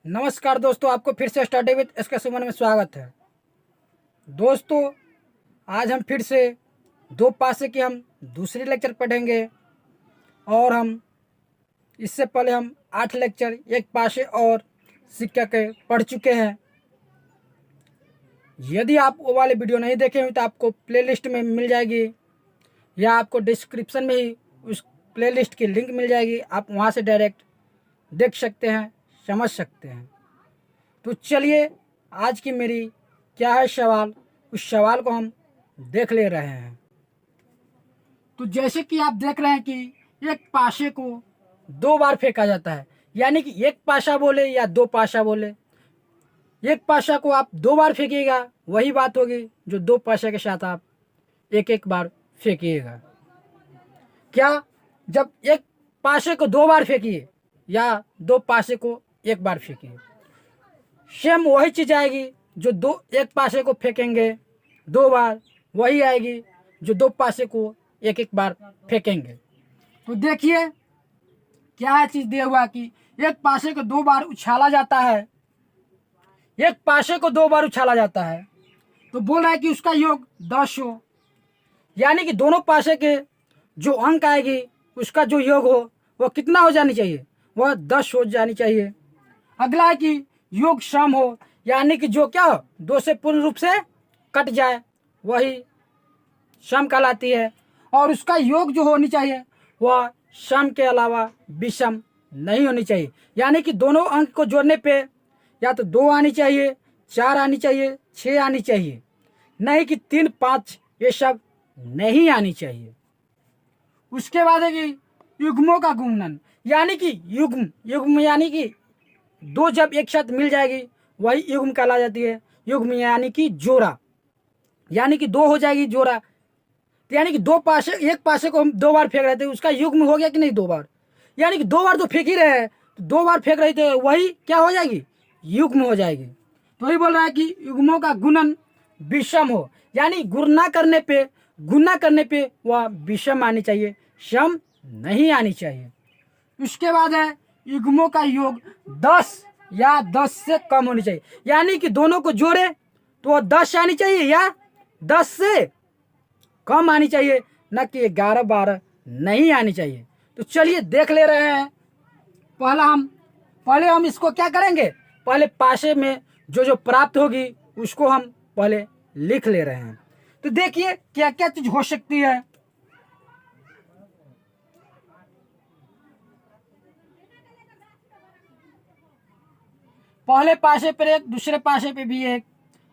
नमस्कार दोस्तों, आपको फिर से स्टडी विद एसके सुमन में स्वागत है। दोस्तों, आज हम फिर से दो पासे की हम दूसरी लेक्चर पढ़ेंगे और हम इससे पहले हम 8 लेक्चर एक पासे और सिक्का के पढ़ चुके हैं। यदि आप वो वाले वीडियो नहीं देखे हुए तो आपको प्लेलिस्ट में मिल जाएगी या आपको डिस्क्रिप्शन में ही उस प्लेलिस्ट की लिंक मिल जाएगी। आप वहाँ से डायरेक्ट देख सकते हैं, समझ सकते हैं। तो चलिए, आज की मेरी क्या है सवाल, उस सवाल को हम देख ले रहे हैं। तो जैसे कि आप देख रहे हैं कि एक पासे को 2 बार फेंका जाता है, यानी कि एक पासा बोले या 2 पासा बोले। एक पासा को आप 2 बार फेंकिएगा, वही बात होगी जो 2 पासे के साथ आप एक एक बार फेंकिएगा। क्या जब एक पासे को 2 बार फेंकिए या 2 पासे को एक बार फेंकिए, सेम वही चीज़ आएगी जो एक पासे को फेंकेंगे 2 बार, वही आएगी जो 2 पासे को एक एक बार फेंकेंगे। तो देखिए क्या चीज़ दिया हुआ कि एक पासे को 2 बार उछाला जाता है, एक पासे को 2 बार उछाला जाता है। तो बोल रहा है कि उसका योग 10 हो, यानी कि दोनों पासे के जो अंक आएगी उसका जो योग हो वो कितना हो जानी चाहिए, वह 10 हो जानी चाहिए। अगला है कि योग सम हो, यानी कि जो क्या हो 2 से पूर्ण रूप से कट जाए, वही सम कहलाती है। और उसका योग जो होनी चाहिए वह सम के अलावा विषम नहीं होनी चाहिए, यानी कि दोनों अंक को जोड़ने पे या तो 2 आनी चाहिए, 4 आनी चाहिए, 6 आनी चाहिए, नहीं कि 3, 5 ये सब नहीं आनी चाहिए। उसके बाद है कि युग्मों का गुणन, यानी कि युग्म यानी कि 2 जब एक साथ मिल जाएगी वही युग्म कहला जाती है। युग्म यानी कि जोड़ा, यानी कि 2 हो जाएगी जोड़ा, तो यानी कि 2 पासे, एक पासे को हम 2 बार फेंक रहे थे, उसका युग्म हो गया कि नहीं 2 बार, यानी कि 2 बार तो फेंक ही रहे हैं, तो 2 बार फेंक रहे थे वही क्या हो जाएगी, युग्म हो जाएगी। तो वही बोल रहा है कि युग्मों का गुणन विषम हो, यानी गुणा करने पे वह विषम आनी चाहिए, सम नहीं आनी चाहिए। उसके बाद है युग्मों का योग 10 या 10 से कम होनी चाहिए, यानी कि दोनों को जोड़े तो 10 आनी चाहिए या 10 से कम आनी चाहिए, न कि 11, 12 नहीं आनी चाहिए। तो चलिए देख ले रहे हैं। पहले हम इसको क्या करेंगे, पहले पासे में जो जो प्राप्त होगी उसको हम पहले लिख ले रहे हैं। तो देखिए क्या क्या चीज हो सकती है। पहले पासे पर 1, दूसरे पासे पे भी 1,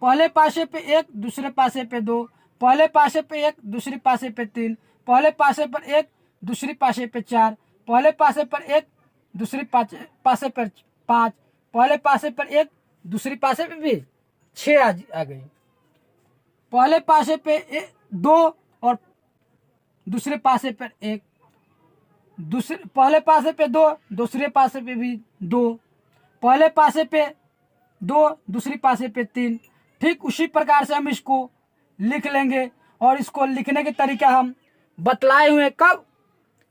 पहले पासे पे 1, दूसरे पासे पे 2, पहले पासे पे 1, दूसरे पासे पे 3, पहले पासे पर 1, दूसरे पासे पे 4, पहले पासे पर 1, दूसरे पासे पर 5, पहले पासे पर 1, दूसरे पासे पे भी 6 आ गई। पहले पासे पे 2 और दूसरे पासे पर 1, पहले पासे पे 2, दूसरे पासे पे भी 2, पहले पासे पे 2, दूसरी पासे पे 3। ठीक उसी प्रकार से हम इसको लिख लेंगे, और इसको लिखने के तरीका हम बतलाए हुए हैं कब,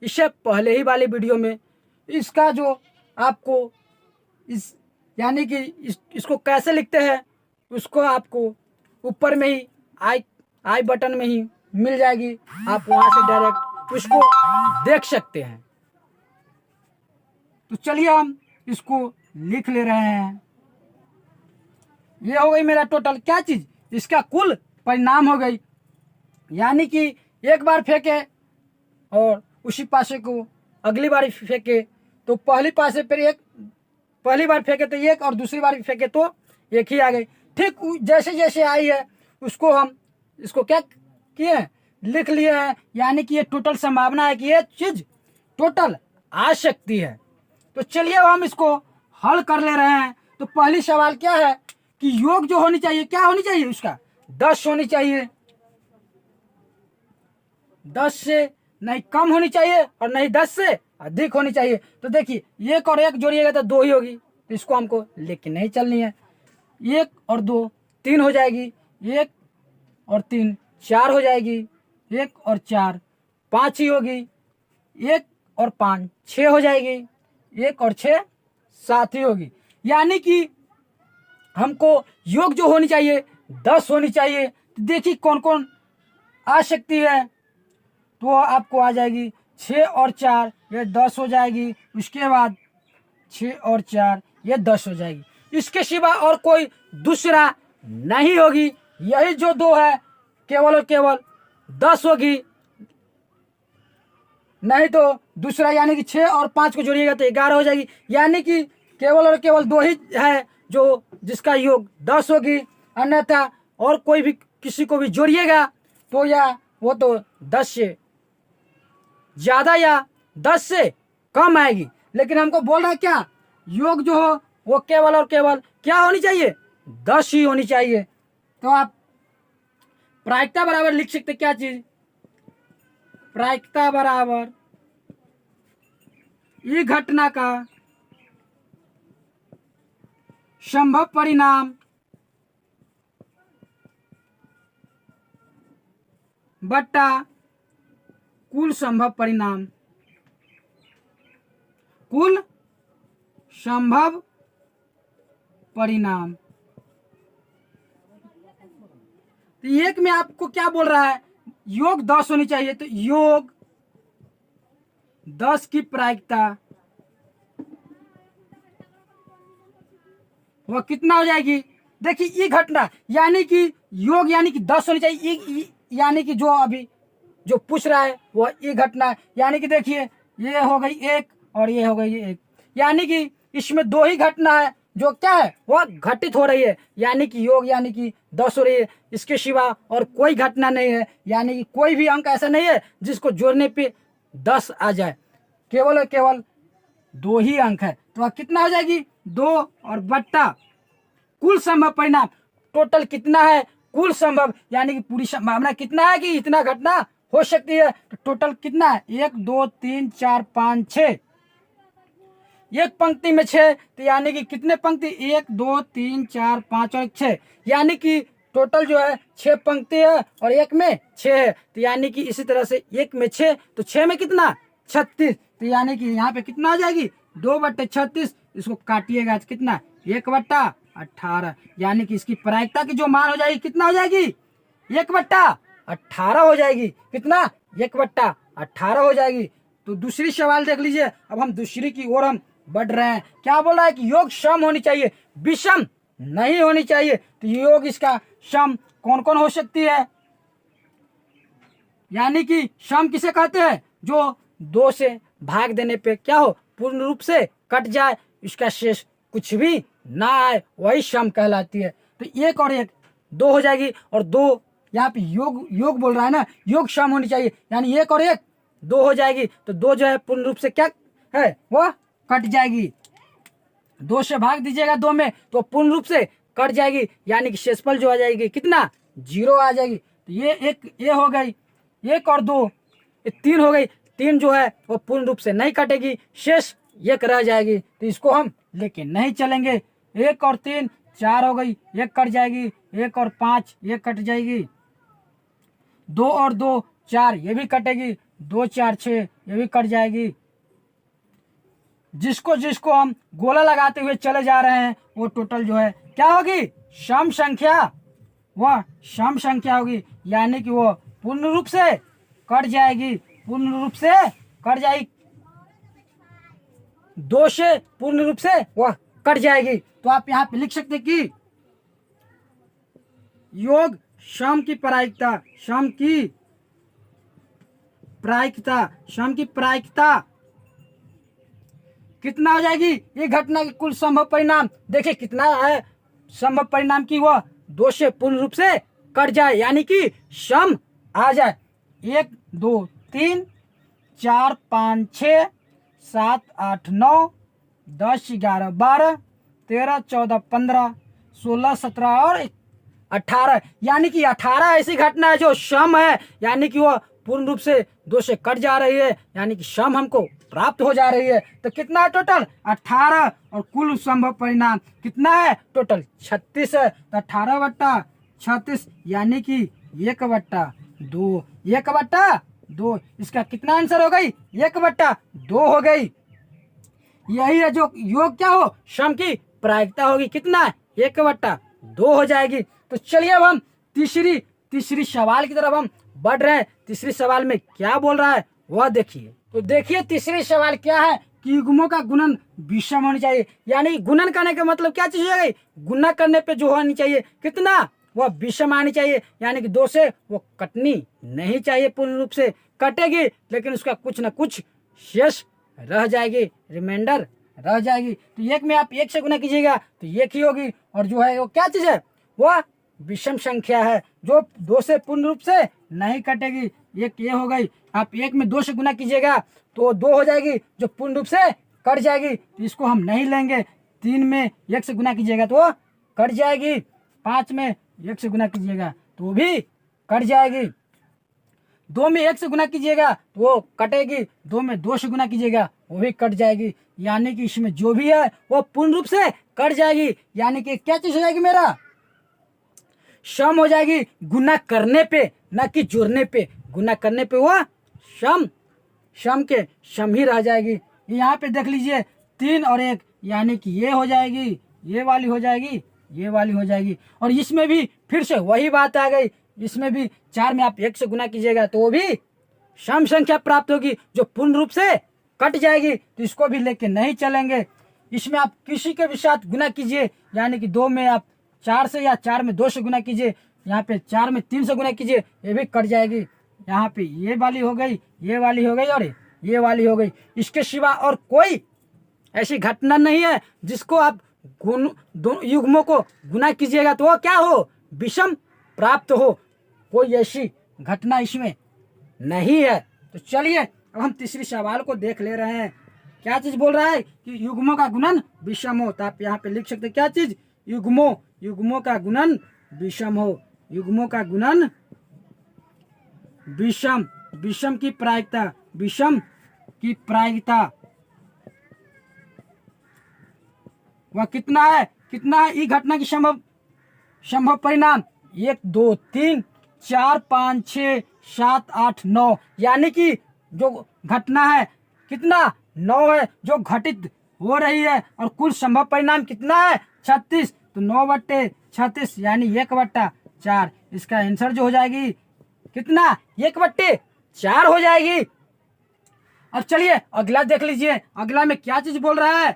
इससे पहले ही वाले वीडियो में। इसका जो आपको इस यानी कि इसको कैसे लिखते हैं उसको आपको ऊपर में ही आई बटन में ही मिल जाएगी, आप वहां से डायरेक्ट उसको देख सकते हैं। तो चलिए हम इसको लिख ले रहे हैं। ये हो गई मेरा टोटल क्या चीज, इसका कुल परिणाम हो गई, यानी कि एक बार फेंके और उसी पासे को अगली बार फेंके तो पहली पासे पर 1, पहली बार फेंके तो 1 और दूसरी बार फेंके तो 1 ही आ गई। ठीक जैसे जैसे आई है उसको हम इसको क्या किए, लिख लिए हैं, यानी कि ये टोटल संभावना है कि ये चीज टोटल आ सकती है। तो चलिए हम इसको हल कर ले रहे हैं। तो पहली सवाल क्या है कि योग जो होनी चाहिए क्या होनी चाहिए, उसका 10 होनी चाहिए, 10 से नहीं कम होनी चाहिए और नहीं 10 से अधिक होनी चाहिए। तो देखिए 1 और 1 जोड़िएगा तो 2 ही होगी, तो इसको हमको लेके नहीं चलनी है। 1 और 2 3 हो जाएगी, 1 और 3 4 हो जाएगी, 1 और 4 5 ही होगी, 1 और 5 6 हो जाएगी, 1 और 6 7 ही होगी। यानी कि हमको योग जो होनी चाहिए 10 होनी चाहिए। तो देखिए कौन कौन आ सकती है, तो आपको आ जाएगी 6 और 4 ये 10 हो जाएगी। उसके बाद 6 और 4 ये 10 हो जाएगी। इसके सिवा और कोई दूसरा नहीं होगी, यही जो दो है केवल और केवल 10 होगी। नहीं तो दूसरा यानी कि 6 और 5 को जोड़िएगा तो 11 हो जाएगी। यानी कि केवल और केवल दो ही है जो जिसका योग 10 होगी, अन्यथा और कोई भी किसी को भी जोड़िएगा तो या वो तो 10 से ज़्यादा या 10 से कम आएगी। लेकिन हमको बोल रहा है क्या, योग जो हो वो केवल और केवल क्या होनी चाहिए, 10 ही होनी चाहिए। तो आप प्रायिकता बराबर लिख सकते क्या चीज, प्रायिकता बराबर ये घटना का संभव परिणाम बट्टा कुल संभव परिणाम, कुल संभव परिणाम। तो एक में आपको क्या बोल रहा है, योग 10 होनी चाहिए, तो योग 10 की प्रायिकता वह कितना हो जाएगी। देखिए ये घटना यानी कि योग यानी कि 10 होनी चाहिए, यानी कि जो अभी जो पूछ रहा है वह ये घटना, यानी कि देखिए ये हो गई 1 और ये हो गई 1, यानी कि इसमें दो ही घटना है जो क्या है वह घटित हो रही है, यानी कि योग यानी कि 10 हो रही है। इसके सिवा और कोई घटना नहीं है, यानी कि कोई भी अंक ऐसा नहीं है जिसको जोड़ने पे 10 आ जाए, केवल और केवल दो ही अंक है। तो वह कितना हो जाएगी, 2 और बट्टा कुल संभव परिणाम। टोटल कितना है, कुल संभव यानी कि पूरी संभावना कितना है कि इतना घटना हो सकती है। तो टोटल कितना है, 1 2 3 4 5 6, एक पंक्ति में 6, तो यानी कि कितने पंक्ति, 1 2 3 4 5 और 6, यानी कि टोटल जो है 6 पंक्ति है और एक में 6 है। तो यानी कि इसी तरह से एक में 6 तो 6 में कितना 36, तो यानी कि यहाँ पे कितना आ जाएगी 2/36। इसको काटिएगा तो कितना 1/18, यानी कि इसकी प्रायिकता की जो मान हो जाएगी कितना हो जाएगी 1/18 हो जाएगी। कितना 1/18 हो जाएगी। तो दूसरी सवाल देख लीजिए, अब हम दूसरी की ओर हम बढ़ रहे हैं। क्या बोल रहा है कि योग सम होनी चाहिए, विषम नहीं होनी चाहिए। तो योग इसका सम कौन कौन हो सकती है, यानी कि सम किसे कहते हैं, जो 2 से भाग देने पे क्या हो पूर्ण रूप से कट जाए, इसका शेष कुछ भी ना आए, वही सम कहलाती है। तो 1 और 1 2 हो जाएगी, और 2 यहाँ पे योग बोल रहा है ना, योग सम होनी चाहिए, यानी 1 और 1 2 हो जाएगी। तो 2 जो है पूर्ण रूप से क्या है वह कट जाएगी, 2 से भाग दीजिएगा 2 में तो पूर्ण रूप से कट जाएगी, यानी कि शेषफल जो आ जाएगी कितना 0 आ जाएगी। तो ये हो गई 1 और 2, ये 3 हो गई, 3 जो है वो पूर्ण रूप से नहीं कटेगी, शेष 1 रह जाएगी, तो इसको हम लेके नहीं चलेंगे। 1 और 3 4 हो गई, 1 कट जाएगी, 1 और 5 1 कट जाएगी, 2 और 2 4 ये भी कटेगी, 2 4 6 ये भी कट जाएगी। जिसको जिसको हम गोला लगाते हुए चले जा रहे हैं वो टोटल जो है क्या होगी सम संख्या, वह सम संख्या होगी, यानी कि वो पूर्ण रूप से कट जाएगी, पूर्ण रूप से कट जाएगी, 2 से पूर्ण रूप से वह कट जाएगी। तो आप यहाँ पे लिख सकते कि योग सम की प्रायिकता, सम की प्रायिकता कितना हो जाएगी, ये घटना की कुल संभव परिणाम। देखिए कितना है संभव परिणाम की, वह 2 से पूर्ण रूप से कट जाए, यानी कि सम आ जाए। 1 2 3 4 5 6 7 8 9 10 11 12 13 14 15 16 17 और 18, यानी कि 18 ऐसी घटना है जो सम है, यानी कि वह पूर्ण रूप से 2 से कट जा रही है, यानी कि सम हमको प्राप्त हो जा रही है। तो कितना है टोटल 18, और कुल संभव परिणाम कितना है टोटल 36 है। तो 18/36 यानी कि 1/2, 1/2, इसका कितना आंसर हो गई 1/2 हो गई। यही है जो योग क्या हो सम की प्रायिकता होगी कितना, 1/2 हो जाएगी। तो चलिए अब हम तीसरी सवाल की तरफ हम बढ़ रहे हैं। तीसरी सवाल में क्या बोल रहा है वह देखिए। तो देखिए तीसरी सवाल क्या है कि युग्मों का गुणन विषम होनी चाहिए। यानी गुणन करने का मतलब क्या चीज हो गई, गुना करने पे जो होनी चाहिए कितना, वह विषम आनी चाहिए। यानी कि 2 से वो कटनी नहीं चाहिए, पूर्ण रूप से कटेगी लेकिन उसका कुछ ना कुछ शेष रह जाएगी, रिमाइंडर रह जाएगी। तो 1 में आप 1 से गुना कीजिएगा तो 1 ही होगी, और जो है वो क्या चीज है, वह विषम संख्या है जो 2 से पूर्ण रूप से नहीं कटेगी। एक ये हो गई। आप 1 में 2 से गुना कीजिएगा तो 2 हो जाएगी जो पूर्ण रूप से कट जाएगी, तो इसको हम नहीं लेंगे। 3 में 1 से गुना कीजिएगा तो वो कट जाएगी। 5 में 1 से गुना कीजिएगा तो वो भी कट जाएगी। 2 में 1 से गुना कीजिएगा तो वो कटेगी। 2 में 2 से गुना कीजिएगा वो भी कट जाएगी। यानी कि इसमें जो भी है वो पूर्ण रूप से कट जाएगी। यानी कि क्या चीज हो जाएगी, मेरा सम हो जाएगी गुना करने पे, ना कि जोड़ने पे। गुना करने पे वो सम के सम ही रह जाएगी। यहाँ पे देख लीजिए 3 और 1, यानी कि ये हो जाएगी, ये वाली हो जाएगी, ये वाली हो जाएगी। और इसमें भी फिर से वही बात आ गई। इसमें भी 4 में आप 1 से गुना कीजिएगा तो वो भी सम संख्या प्राप्त होगी जो पूर्ण रूप से कट जाएगी, तो इसको भी लेके नहीं चलेंगे। इसमें आप किसी के भी साथ गुना कीजिए, यानी कि 2 में आप 4 से या 4 में 2 से गुना कीजिए। यहाँ पे 4 में 3 से गुना कीजिए, ये भी कट जाएगी। यहाँ पे ये वाली हो गई, ये वाली हो गई और ये वाली हो गई। इसके सिवा और कोई ऐसी घटना नहीं है जिसको आप दोनों युग्मों को गुना कीजिएगा तो वो क्या हो, विषम प्राप्त हो। कोई ऐसी घटना इसमें नहीं है। तो चलिए अब हम तीसरी सवाल को देख ले रहे हैं। क्या चीज बोल रहा है कि युग्मों का गुणन विषम हो। तो आप यहाँ पे लिख सकते हैं क्या चीज, युग्मों का गुणन विषम हो। युग्मों का गुणन विषम, विषम की प्रायिकता वह कितना है, ई घटना की संभव परिणाम 1 2 3 4 5 6 7 8 9। यानी कि जो घटना है कितना, 9 है जो घटित हो रही है, और कुल संभव परिणाम कितना है, 36। तो 9/36 यानी 1/4। इसका आंसर जो हो जाएगी कितना, 1/4 हो जाएगी। अब चलिए अगला देख लीजिए। अगला में क्या चीज बोल रहा है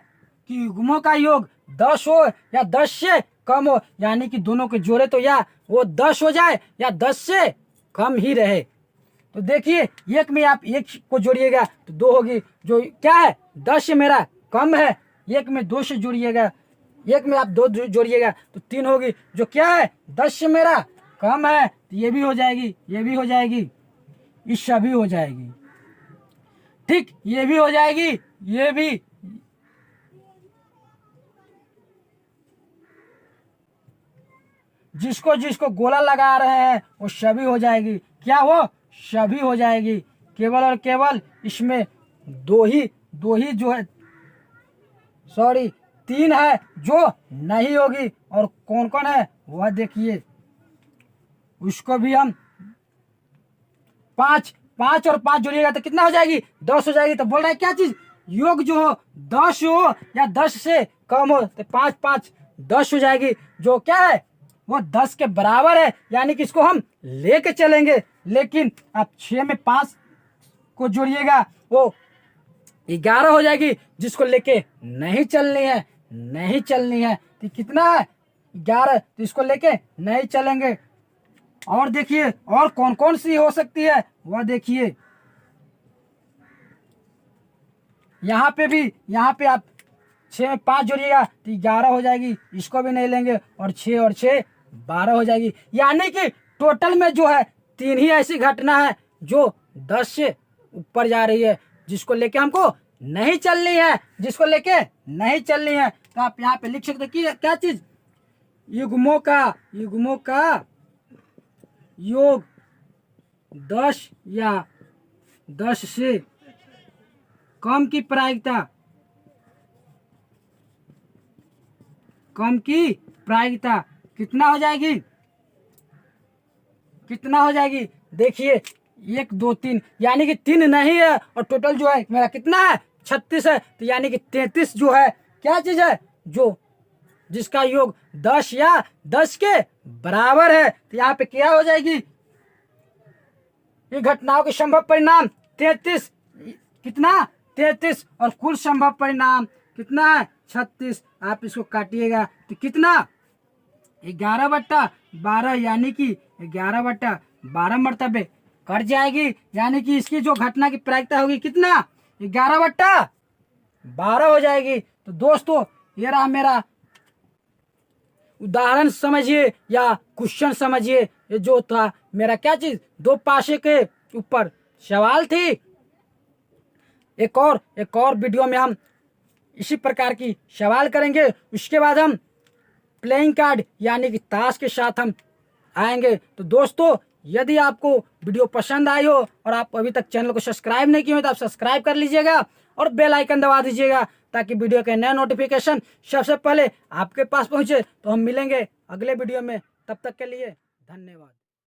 कि युग्मों का योग 10 हो या 10 से कम हो। यानी कि दोनों के जोड़े तो या वो 10 हो जाए या 10 से कम ही रहे। तो देखिए 1 में आप 1 को जोड़िएगा तो 2 होगी, जो क्या है 10 से मेरा कम है। 1 में 2 से जोड़िएगा, 1 में आप 2 जोड़िएगा तो 3 होगी, जो क्या है 10 से मेरा कम है। तो ये भी हो जाएगी, ये भी हो जाएगी, ईर्ष्या भी हो जाएगी, ठीक, ये भी हो जाएगी, ये भी। जिसको गोला लगा रहे हैं वो सभी हो जाएगी। क्या वो सभी हो जाएगी। केवल और केवल इसमें दो ही जो है, सॉरी 3 है जो नहीं होगी। और कौन कौन है वह देखिए, उसको भी हम 5 और 5 जोड़िएगा तो कितना हो जाएगी, 10 हो जाएगी। तो बोल रहा है क्या चीज, योग जो हो 10 हो या 10 से कम हो, तो 5 5 10 हो जाएगी, जो क्या है वो 10 के बराबर है। यानी कि इसको हम लेके चलेंगे। लेकिन आप 6 में 5 को जोड़िएगा वो 11 हो जाएगी, जिसको लेके नहीं चलनी है। तो कितना है 11, तो इसको लेके नहीं चलेंगे। और देखिए और कौन कौन सी हो सकती है वह देखिए। यहाँ पे आप 6 में 5 जोड़िएगा तो 11 हो जाएगी, इसको भी नहीं लेंगे। और 6 और 6 12 हो जाएगी। यानी कि टोटल में जो है 3 ही ऐसी घटना है जो 10 से ऊपर जा रही है, जिसको लेके हमको नहीं चलनी है, तो आप यहाँ पे लिख सकते कि क्या चीज, युग्मों का योग 10 या 10 से कम की प्रायिकता कितना हो जाएगी, देखिए 1 2 3, यानी कि 3 नहीं है। और टोटल जो है मेरा कितना है 36 है। तो यानी कि 33 जो है क्या चीज है, जो जिसका योग 10 या 10 के बराबर है। तो यहाँ पे क्या हो जाएगी, ये घटनाओं के संभव परिणाम 33, कितना 33, और कुल संभव परिणाम कितना है 36। आप इसको काटिएगा तो कितना 11/12, यानी कि 11/12 मरतबे कट जाएगी, यानी कि इसकी जो घटना की प्रायिकता होगी कितना 11/12 हो जाएगी। तो दोस्तों ये रहा मेरा उदाहरण समझिए या क्वेश्चन समझिए। ये जो था मेरा क्या चीज, दो पासे के ऊपर सवाल थी। एक और वीडियो में हम इसी प्रकार की सवाल करेंगे। उसके बाद हम प्लेइंग कार्ड यानी कि ताश के साथ हम आएंगे। तो दोस्तों यदि आपको वीडियो पसंद आई हो और आप अभी तक चैनल को सब्सक्राइब नहीं किए हो तो आप सब्सक्राइब कर लीजिएगा और बेल आइकन दबा दीजिएगा, ताकि वीडियो के नए नोटिफिकेशन सबसे पहले आपके पास पहुंचे। तो हम मिलेंगे अगले वीडियो में, तब तक के लिए धन्यवाद।